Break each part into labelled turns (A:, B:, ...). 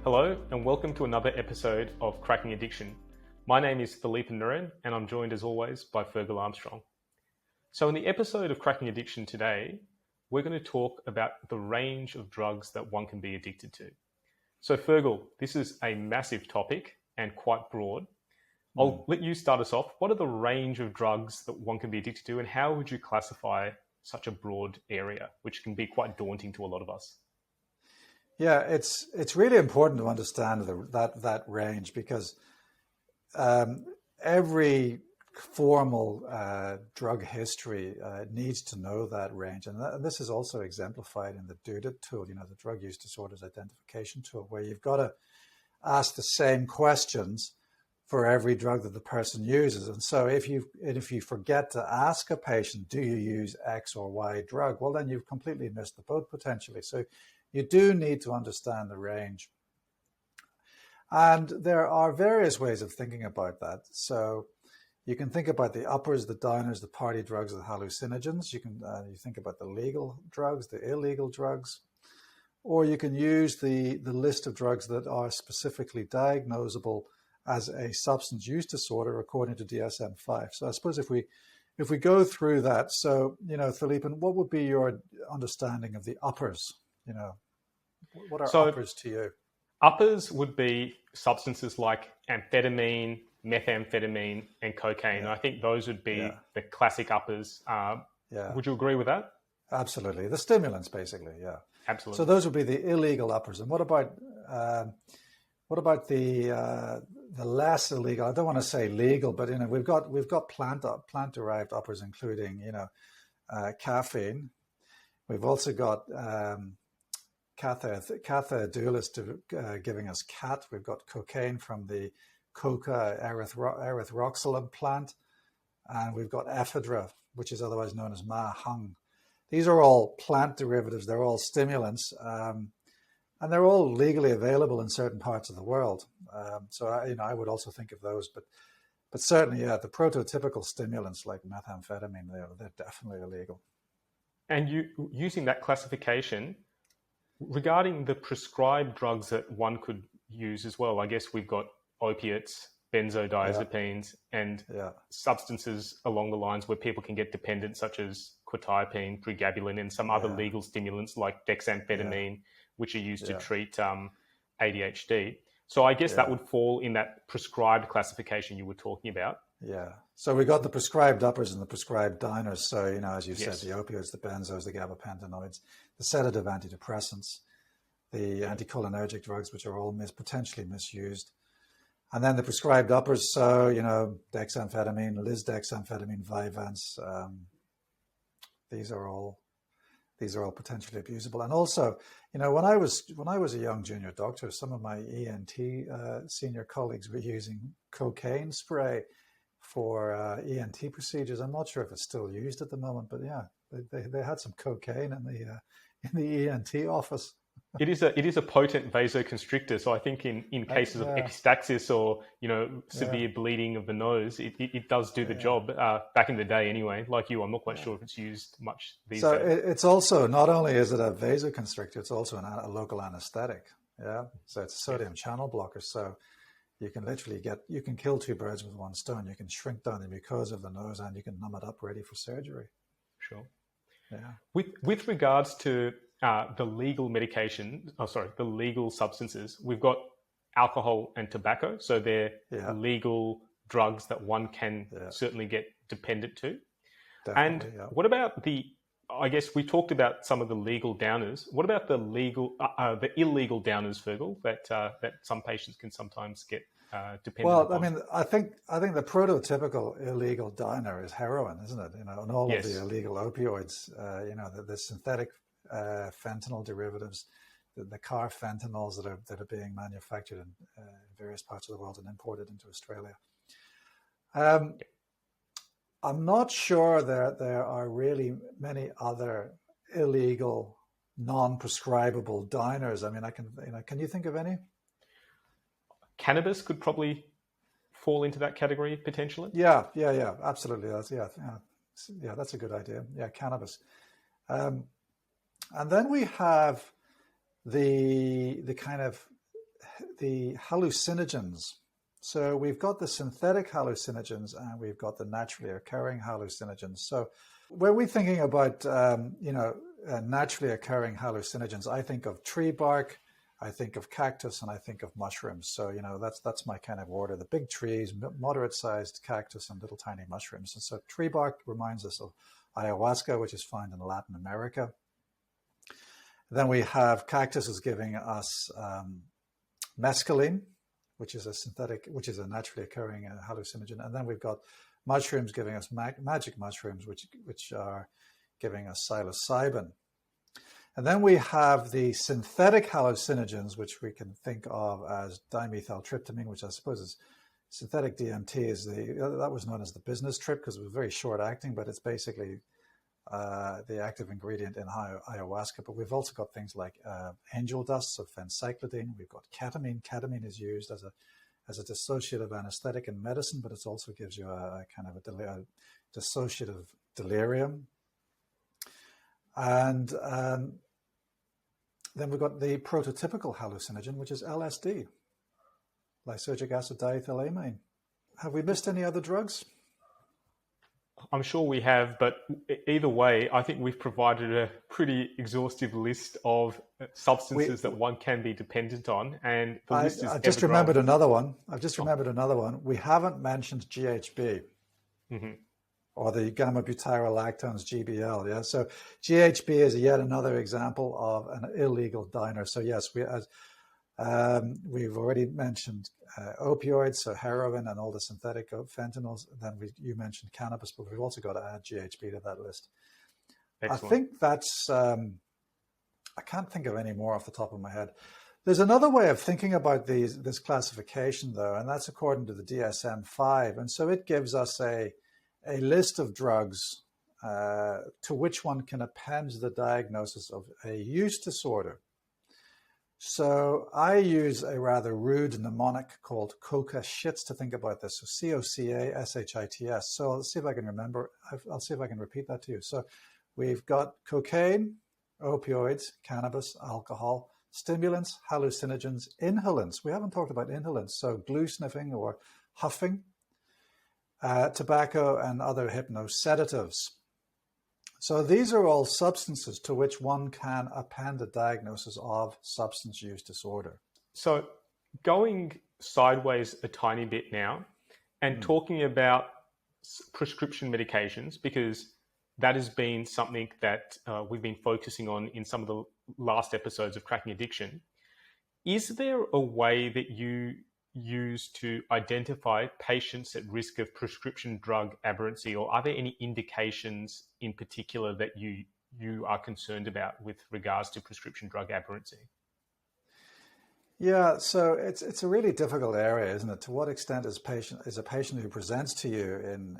A: Hello and welcome to another episode of Cracking Addiction. My name is Philippe Nuren and I'm joined as always by Fergal Armstrong. So in the episode of Cracking Addiction today, we're going to talk about the range of drugs that one can be addicted to. So Fergal, this is a massive topic and quite broad. I'll let you start us off. What are the range of drugs that one can be addicted to and how would you classify such a broad area, which can be quite daunting to a lot of us?
B: Yeah, it's really important to understand that range because every formal drug history needs to know that range. And this is also exemplified in the DUDIT tool, the Drug Use Disorders Identification tool, where you've got to ask the same questions for every drug that the person uses. And so if you forget to ask a patient, do you use X or Y drug? Well, then you've completely missed the boat potentially. So you do need to understand the range. And there are various ways of thinking about that. So you can think about the uppers, the downers, the party drugs, the hallucinogens. You think about the legal drugs, the illegal drugs, or you can use the list of drugs that are specifically diagnosable as a substance use disorder according to DSM-5. So I suppose if we go through that, so Philippe, what would be your understanding of the uppers? What are uppers to you?
A: Uppers would be substances like amphetamine, methamphetamine, and cocaine.
B: Yeah.
A: I think those would be the classic uppers. Would you agree with that?
B: Absolutely. The stimulants, basically, yeah.
A: Absolutely.
B: So those would be the illegal uppers. And what about the less illegal? I don't want to say legal, but we've got plant derived uppers, including caffeine. We've also got Catha giving us cat. We've got cocaine from the coca erythroxylum plant, and we've got ephedra, which is otherwise known as ma hung. These are all plant derivatives. They're all stimulants, and they're all legally available in certain parts of the world. So I would also think of those, but certainly, the prototypical stimulants like methamphetamine, they're definitely illegal.
A: And using that classification, regarding the prescribed drugs that one could use as well, I guess we've got opiates, benzodiazepines, and substances along the lines where people can get dependent, such as quetiapine, pregabalin, and some other legal stimulants like dexamphetamine, which are used to treat ADHD. So I guess that would fall in that prescribed classification you were talking about.
B: Yeah. So we got the prescribed uppers and the prescribed downers. So, as you said, the opioids, the benzos, the gabapentinoids, the sedative antidepressants, the anticholinergic drugs, which are all potentially misused. And then the prescribed uppers, so, dexamphetamine, lisdexamphetamine, Vyvanse, these are all potentially abusable. And also, when I was a young junior doctor, some of my ENT senior colleagues were using cocaine spray for ENT procedures. I'm not sure if it's still used at the moment, but they had some cocaine in the ENT office.
A: It is a potent vasoconstrictor. So I think in cases of epistaxis or severe bleeding of the nose, it does do the job. Back in the day, anyway. Like you, I'm not quite sure if it's used much these days. So
B: it's also, not only is it a vasoconstrictor, it's also a local anesthetic. Yeah. So it's a sodium channel blocker. So you can literally kill two birds with one stone. You can shrink down the mucosa of the nose and you can numb it up ready for surgery.
A: Sure.
B: Yeah.
A: With regards to the legal substances, we've got alcohol and tobacco. So they're legal drugs that one can certainly get dependent to.
B: Definitely,
A: and what about I guess we talked about some of the legal downers. What about the illegal downers, Fergal, that some patients can sometimes get dependent upon?
B: I mean, I think the prototypical illegal downer is heroin, isn't it? And all of the illegal opioids, the synthetic fentanyl derivatives, the carfentanyls that are being manufactured in various parts of the world and imported into Australia. I'm not sure that there are really many other illegal, non-prescribable downers. I mean, can you think of any?
A: Cannabis could probably fall into that category potentially.
B: Yeah, absolutely. That's a good idea. Yeah, cannabis. And then we have the kind of the hallucinogens. So we've got the synthetic hallucinogens and we've got the naturally occurring hallucinogens. So when we're thinking about, naturally occurring hallucinogens, I think of tree bark, I think of cactus, and I think of mushrooms. So, that's my kind of order. The big trees, moderate-sized cactus, and little tiny mushrooms. And so tree bark reminds us of ayahuasca, which is found in Latin America. Then we have cactuses giving us mescaline, which is a naturally occurring hallucinogen. And then we've got mushrooms giving us magic mushrooms, which are giving us psilocybin. And then we have the synthetic hallucinogens, which we can think of as dimethyltryptamine, which I suppose is synthetic DMT. That was known as the business trip because it was very short acting, but it's basically the active ingredient in ayahuasca. But we've also got things like angel dust, so phencyclidine. We've got ketamine. Ketamine is used as a dissociative anesthetic in medicine, but it also gives you a kind of a dissociative delirium. And then we've got the prototypical hallucinogen, which is LSD, lysergic acid diethylamine. Have we missed any other drugs?
A: I'm sure we have, but either way, I think we've provided a pretty exhaustive list of substances that one can be dependent on, and the list is.
B: I've just remembered another one. We haven't mentioned GHB. Mm-hmm. Or the gamma butyrolactones, GBL. Yeah, so GHB is yet another example of an illegal diner. So yes, we've already mentioned opioids, so heroin and all the synthetic fentanyls. Then you mentioned cannabis, but we've also got to add GHB to that list. Excellent. I think that's. I can't think of any more off the top of my head. There's another way of thinking about this classification, though, and that's according to the DSM-5, and so it gives us a list of drugs to which one can append the diagnosis of a use disorder. So I use a rather rude mnemonic called COCA-SHITS to think about this. So COCA-SHITS. So let's see if I can remember. I'll see if I can repeat that to you. So we've got cocaine, opioids, cannabis, alcohol, stimulants, hallucinogens, inhalants. We haven't talked about inhalants. So glue sniffing or huffing. Tobacco and other hypnosedatives. So these are all substances to which one can append a diagnosis of substance use disorder.
A: So going sideways a tiny bit now and talking about prescription medications, because that has been something that we've been focusing on in some of the last episodes of Cracking Addiction. Is there a way that you use to identify patients at risk of prescription drug aberrancy, or are there any indications in particular that you are concerned about with regards to prescription drug aberrancy?
B: Yeah, so it's a really difficult area, isn't it? To what extent is a patient who presents to you in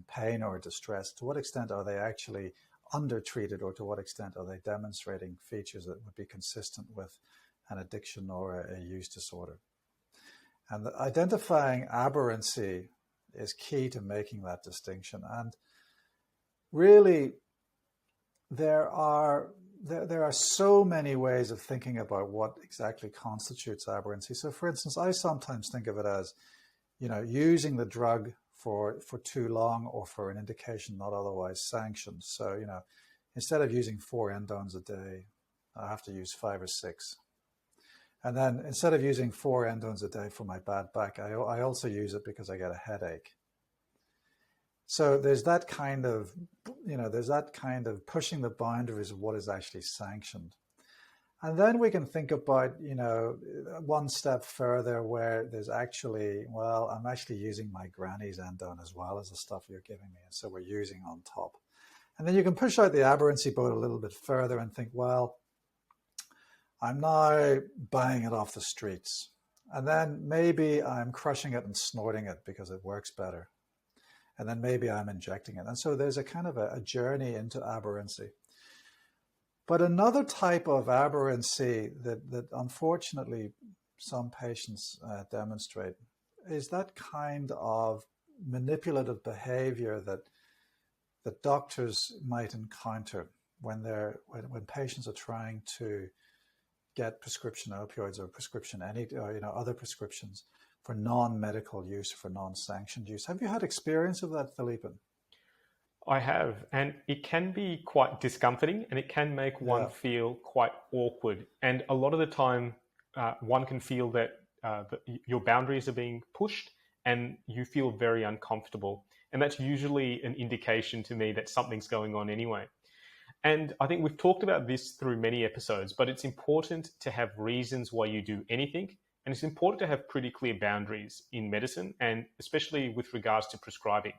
B: pain or distress, to what extent are they actually undertreated, or to what extent are they demonstrating features that would be consistent with an addiction or a use disorder? And identifying aberrancy is key to making that distinction. And really, there are so many ways of thinking about what exactly constitutes aberrancy. So, for instance, I sometimes think of it as, using the drug for too long or for an indication not otherwise sanctioned. So, instead of using 4 endones a day, I have to use 5 or 6. And then instead of using 4 endones a day for my bad back, I also use it because I get a headache. So there's that kind of pushing the boundaries of what is actually sanctioned. And then we can think about, one step further where there's actually, I'm actually using my granny's endone as well as the stuff you're giving me. And so we're using on top. And then you can push out the aberrancy boat a little bit further and think, I'm now buying it off the streets. And then maybe I'm crushing it and snorting it because it works better. And then maybe I'm injecting it. And so there's a kind of a journey into aberrancy. But another type of aberrancy that unfortunately some patients demonstrate is that kind of manipulative behavior that doctors might encounter when patients are trying to get prescription opioids or other prescriptions for non-medical use, for non-sanctioned use. Have you had experience of that, Philippe?
A: I have, and it can be quite discomforting, and it can make one
B: Yeah.
A: feel quite awkward. And a lot of the time, one can feel that your boundaries are being pushed, and you feel very uncomfortable. And that's usually an indication to me that something's going on anyway. And I think we've talked about this through many episodes, but it's important to have reasons why you do anything. And it's important to have pretty clear boundaries in medicine, and especially with regards to prescribing.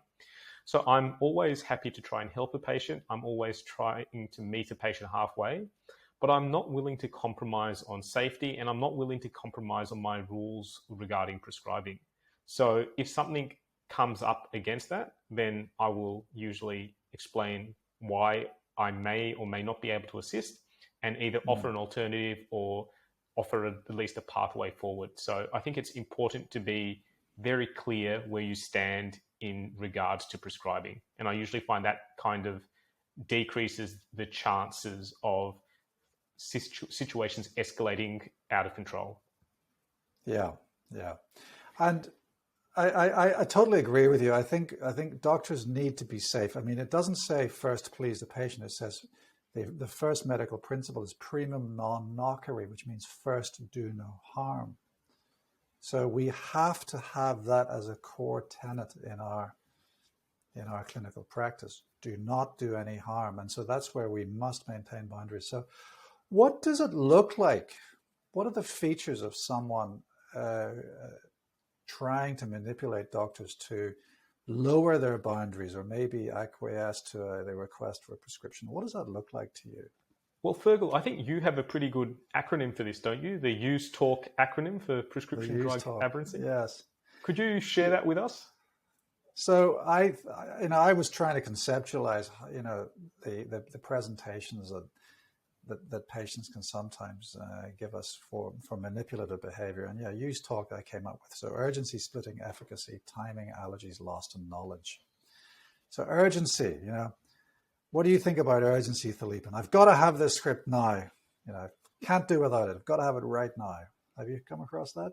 A: So I'm always happy to try and help a patient. I'm always trying to meet a patient halfway, but I'm not willing to compromise on safety, and I'm not willing to compromise on my rules regarding prescribing. So if something comes up against that, then I will usually explain why I may or may not be able to assist, and either offer an alternative or offer at least a pathway forward. So I think it's important to be very clear where you stand in regards to prescribing. And I usually find that kind of decreases the chances of situations escalating out of control.
B: Yeah. And I totally agree with you. I think doctors need to be safe. I mean, it doesn't say first please the patient. It says the first medical principle is primum non nocere, which means first do no harm. So we have to have that as a core tenet in our clinical practice. Do not do any harm. And so that's where we must maintain boundaries. So what does it look like? What are the features of someone trying to manipulate doctors to lower their boundaries or maybe acquiesce to the request for a prescription? What does that look like to you?
A: Well, Fergal, I think you have a pretty good acronym for this, don't you? The Use Talk acronym for prescription drug aberrancy.
B: Yes.
A: Could you share that with us?
B: So I was trying to conceptualize, the presentations that patients can sometimes give us for manipulative behavior. And use talk I came up with. So urgency, splitting, efficacy, timing, allergies, lost, and knowledge. So urgency, what do you think about urgency, Philippe? And I've got to have this script now. Can't do without it. I've got to have it right now. Have you come across that?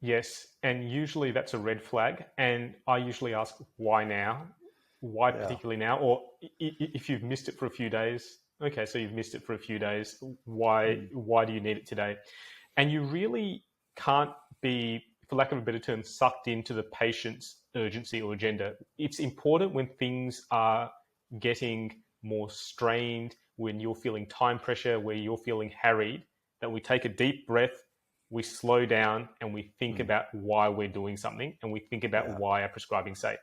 A: Yes, and usually that's a red flag. And I usually ask, why now? Why particularly now? Or if you've missed it for a few days, okay, so you've missed it for a few days. Why do you need it today? And you really can't be, for lack of a better term, sucked into the patient's urgency or agenda. It's important when things are getting more strained, when you're feeling time pressure, where you're feeling harried, that we take a deep breath, we slow down, and we think about why we're doing something, and we think about why our prescribing safe.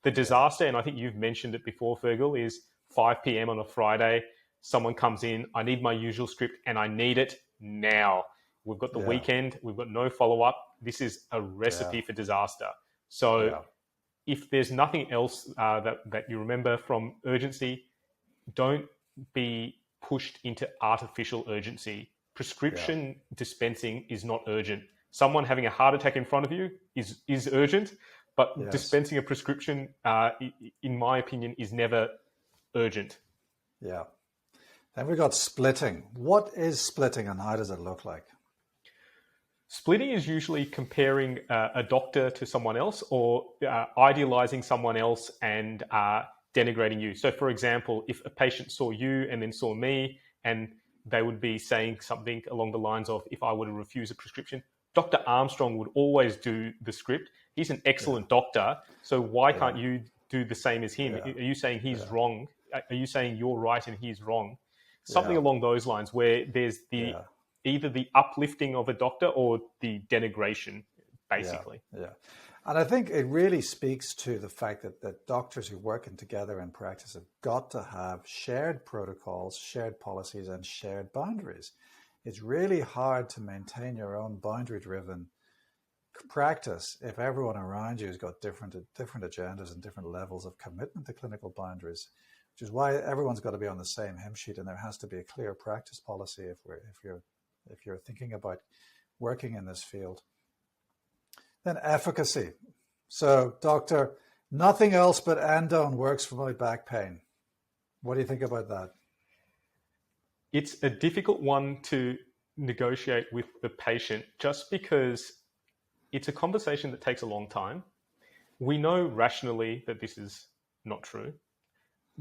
A: The disaster, and I think you've mentioned it before, Fergal, is 5 p.m. on a Friday. Someone comes in, I need my usual script, and I need it now. We've got the weekend, we've got no follow-up. This is a recipe for disaster. So if there's nothing else that you remember from urgency, don't be pushed into artificial urgency. Prescription dispensing is not urgent. Someone having a heart attack in front of you is urgent, but dispensing a prescription, in my opinion, is never urgent.
B: Yeah. Then we've got splitting. What is splitting and how does it look like?
A: Splitting is usually comparing a doctor to someone else, or idealizing someone else and denigrating you. So, for example, if a patient saw you and then saw me, and they would be saying something along the lines of, if I were to refuse a prescription, Dr. Armstrong would always do the script. He's an excellent doctor. So why can't you do the same as him? Are you saying he's wrong? Are you saying you're right and he's wrong? Something along those lines, where there's either the uplifting of a doctor or the denigration, basically.
B: Yeah. And I think it really speaks to the fact that doctors who work together in practice have got to have shared protocols, shared policies, and shared boundaries. It's really hard to maintain your own boundary-driven practice if everyone around you has got different agendas and different levels of commitment to clinical boundaries, which is why everyone's got to be on the same hymn sheet, and there has to be a clear practice policy if you're thinking about working in this field. Then efficacy. So, doctor, nothing else but endone works for my back pain. What do you think about that?
A: It's a difficult one to negotiate with the patient just because it's a conversation that takes a long time. We know rationally that this is not true,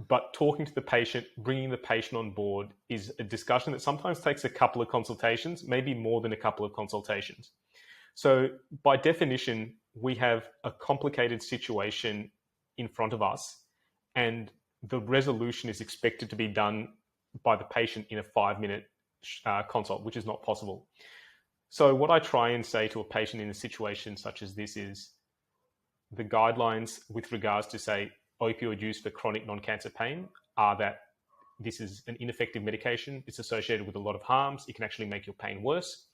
A: but talking to the patient, bringing the patient on board is a discussion that sometimes takes a couple of consultations, maybe more than a couple of consultations. So by definition, we have a complicated situation in front of us, and the resolution is expected to be done by the patient in a 5-minute consult, which is not possible. So what I try and say to a patient in a situation such as this is the guidelines with regards to, say, opioid use for chronic non-cancer pain are that this is an ineffective medication. It's associated with a lot of harms. It can actually make your pain worse.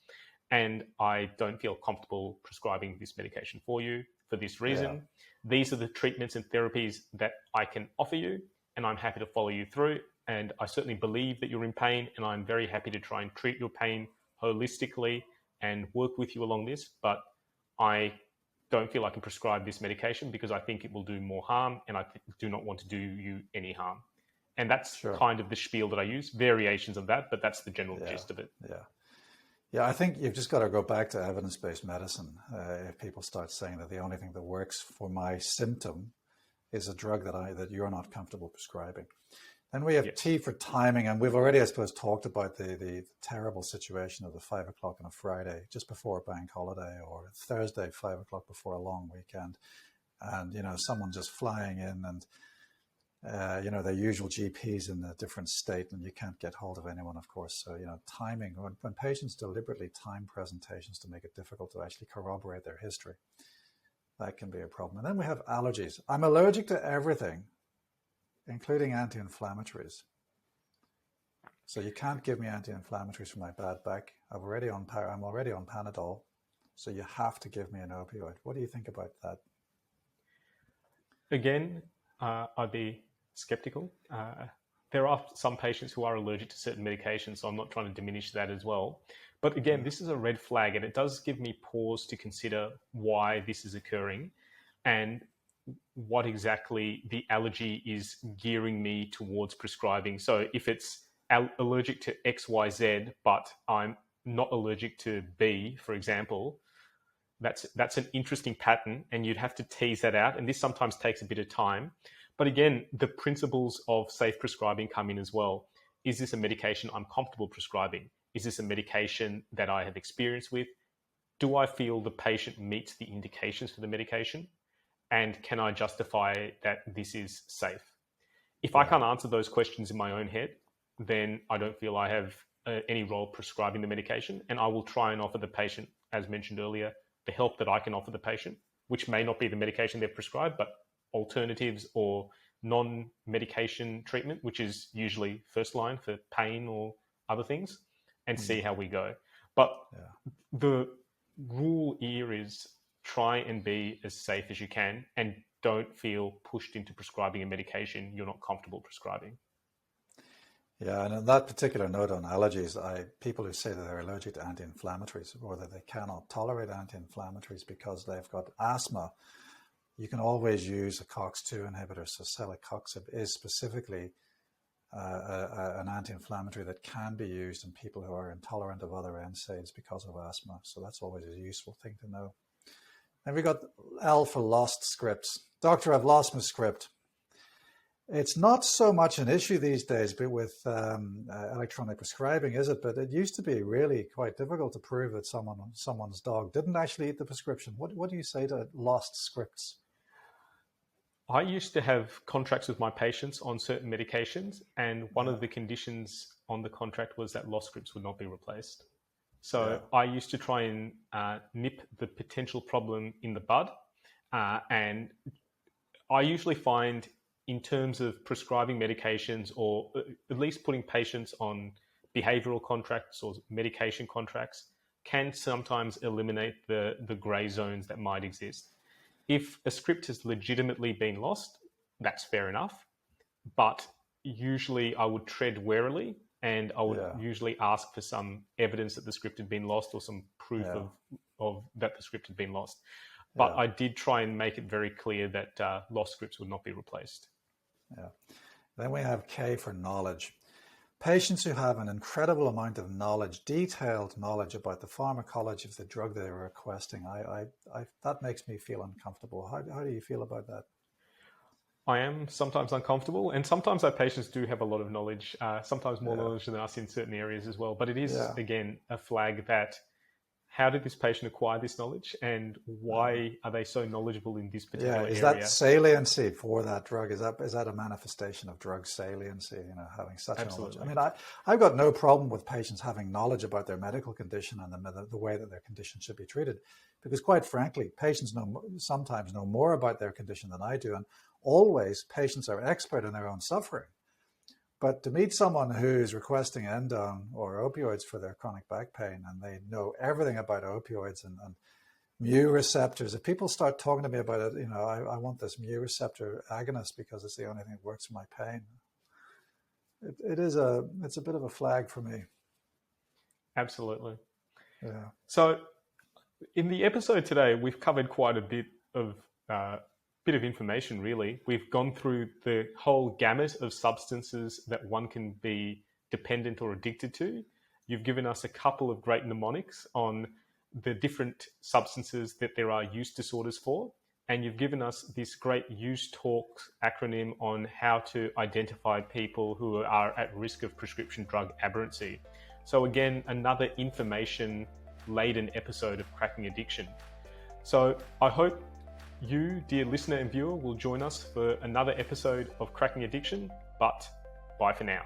A: And I don't feel comfortable prescribing this medication for you for this reason. Yeah. These are the treatments and therapies that I can offer you, and I'm happy to follow you through. And I certainly believe that you're in pain, and I'm very happy to try and treat your pain holistically and work with you along this. But I don't feel I can prescribe this medication because I think it will do more harm, and I do not want to do you any harm. And that's kind of the spiel that I use, variations of that, but that's the general gist of it.
B: Yeah, I think you've just got to go back to evidence-based medicine. If people start saying that the only thing that works for my symptom is a drug that you're not comfortable prescribing. Then we have T for timing, and we've already, I suppose, talked about the terrible situation of the 5 o'clock on a Friday, just before a bank holiday, or Thursday, 5 o'clock before a long weekend. And, someone just flying in and, their usual GPs in a different state, and you can't get hold of anyone, of course. So, timing, when patients deliberately time presentations to make it difficult to actually corroborate their history, that can be a problem. And then we have allergies. I'm allergic to everything, including anti-inflammatories. So you can't give me anti-inflammatories for my bad back. I'm already on Panadol, so you have to give me an opioid. What do you think about that?
A: Again, I'd be skeptical. There are some patients who are allergic to certain medications, so I'm not trying to diminish that as well. But again, this is a red flag, and it does give me pause to consider why this is occurring and what exactly the allergy is gearing me towards prescribing. So if it's allergic to XYZ, but I'm not allergic to B, for example, that's an interesting pattern, and you'd have to tease that out. And this sometimes takes a bit of time. But again, the principles of safe prescribing come in as well. Is this a medication I'm comfortable prescribing? Is this a medication that I have experience with? Do I feel the patient meets the indications for the medication? And can I justify that this is safe? If I can't answer those questions in my own head, then I don't feel I have any role prescribing the medication. And I will try and offer the patient, as mentioned earlier, the help that I can offer the patient, which may not be the medication they've prescribed, but alternatives or non-medication treatment, which is usually first line for pain or other things, and see how we go. But the rule here is try and be as safe as you can, and don't feel pushed into prescribing a medication you're not comfortable prescribing.
B: Yeah, and on that particular note on allergies, people who say that they're allergic to anti-inflammatories or that they cannot tolerate anti-inflammatories because they've got asthma, you can always use a COX-2 inhibitor. So celecoxib is specifically an anti-inflammatory that can be used in people who are intolerant of other NSAIDs because of asthma. So that's always a useful thing to know. And we got L for lost scripts. Doctor, I've lost my script. It's not so much an issue these days, but with electronic prescribing, is it? But it used to be really quite difficult to prove that someone's dog didn't actually eat the prescription. What do you say to lost scripts?
A: I used to have contracts with my patients on certain medications, and one of the conditions on the contract was that lost scripts would not be replaced. So I used to try and nip the potential problem in the bud. And I usually find in terms of prescribing medications, or at least putting patients on behavioral contracts or medication contracts, can sometimes eliminate the gray zones that might exist. If a script has legitimately been lost, that's fair enough. But usually I would tread warily, and I would usually ask for some evidence that the script had been lost or some proof of that the script had been lost. But I did try and make it very clear that lost scripts would not be replaced.
B: Yeah. Then we have K for knowledge. patients who have an incredible amount of knowledge, detailed knowledge about the pharmacology of the drug they are requesting, that makes me feel uncomfortable. How do you feel about that?
A: I am sometimes uncomfortable, and sometimes our patients do have a lot of knowledge, sometimes more knowledge than us in certain areas as well. But it is, again, a flag that how did this patient acquire this knowledge, and why are they so knowledgeable in this particular area?
B: Is that saliency for that drug? Is that a manifestation of drug saliency, having such knowledge? I mean, I've got no problem with patients having knowledge about their medical condition and the way that their condition should be treated, because quite frankly, patients sometimes know more about their condition than I do, and always patients are expert in their own suffering. But to meet someone who's requesting endone or opioids for their chronic back pain, and they know everything about opioids and mu receptors, if people start talking to me about it, I want this mu receptor agonist because it's the only thing that works for my pain. It's a bit of a flag for me.
A: Absolutely.
B: Yeah.
A: So in the episode today, we've covered quite a bit of information, really. We've gone through the whole gamut of substances that one can be dependent or addicted to. You've given us a couple of great mnemonics on the different substances that there are use disorders for. And you've given us this great use talk acronym on how to identify people who are at risk of prescription drug aberrancy. So again, another information-laden episode of Cracking Addiction. So I hope you, dear listener and viewer, will join us for another episode of Cracking Addiction, but bye for now.